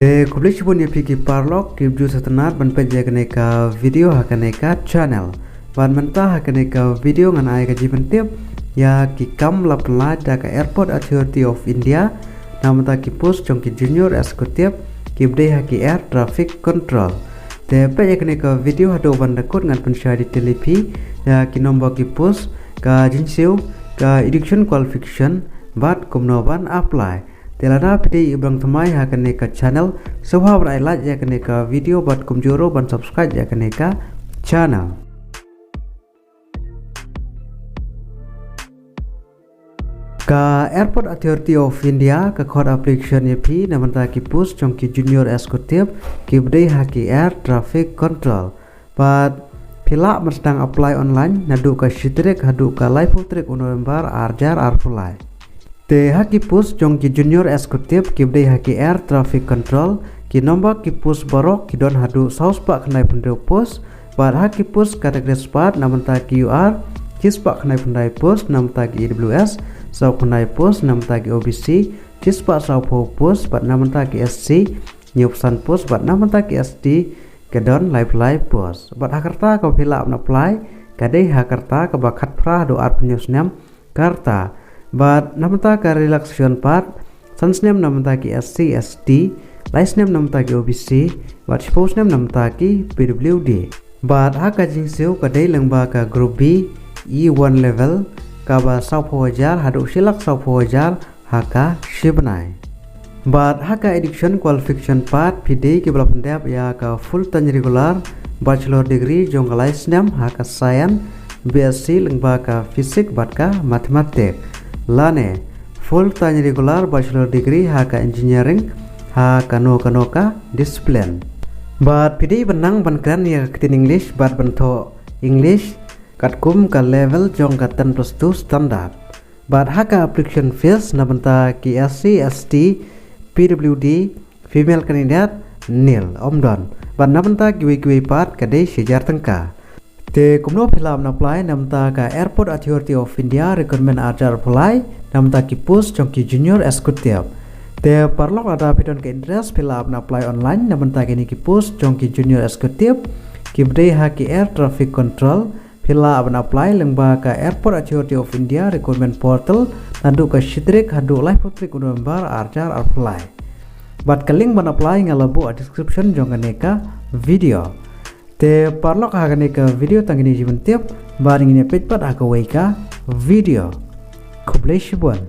Kublish pun piki parlok kibju setenat penpenjakaneka video hakaneka channel ban mentah hakaneka video ngan ai kaji pentip ya kikam lapla daka Airport Authority of India namata kipus jongki junior eksekutif kibde haki air traffic control tepe hakaneka video hado bandakut ngan pensyari telepi ya kinomba kipus ka jinsiu ka education qualification bat kumnoban apply Telada pidi ibrang temai hakaneka channel soha berailat ya kaneka video buat kumjuro ban subscribe ya kaneka channel. Ka Airport Authority of India ka code application EP namanta kipus jongki junior eksekutif kibde haki air traffic control. But pila sedang apply online nadu ka shitrik hadu ka live putrik November arjar arpulai. Te haki pus jongki junior eksekutif kibde haki air traffic control ki nombor kipus borok kidon hadu saus pak kenai pendai pus bar haki pus kategori spot namanta QR kispak kenai pendai pus namanta EWS sau kenai pus namanta OBC kispak sau pus bat namanta SC nyupsan pus bat namanta SD kedon live pus bat hakarta kau pila apply kadai hakarta kebakat pra doa penyusnam karta But namanta ka relaxation part sansnem namanta ki SC SD license namanta ki OBC but suppose nem namanta ki PWD but haka jingseu ka dai lengba ka group B E1 level ka ba sau phawajar hadu silak sau phawajar haka shibnai but haka education qualification part PD ki bala pendap ya ka full time regular bachelor degree jong license haka science BSc lengba ka physics bat ka mathematics Lane full time regular bachelor degree haka engineering haka noka discipline but pidi benang bankran ya ketin English but bento English katkum ka level jong ka 10+2 standard but haka application fees na benta ki SC ST PWD female candidate nil omdon but na benta kiwi part kadai sejar tengka Te kumno film apply namta ka Airport Authority of India recommend ajar apply namta kipus jongki junior eksekutif. Te parlok ada pidon ke interest film apply online namta kini kipus jongki junior eksekutif kibde haki air traffic control film apply lengba ka Airport Authority of India recommend portal nandu ka shidrik hadu live putrik November ajar apply. Bat ka link ban apply ngalabu a description jonganeka video. Te parlok haganeka video tangini jiban tiap baring ini page pat aga waika video kublai shibuan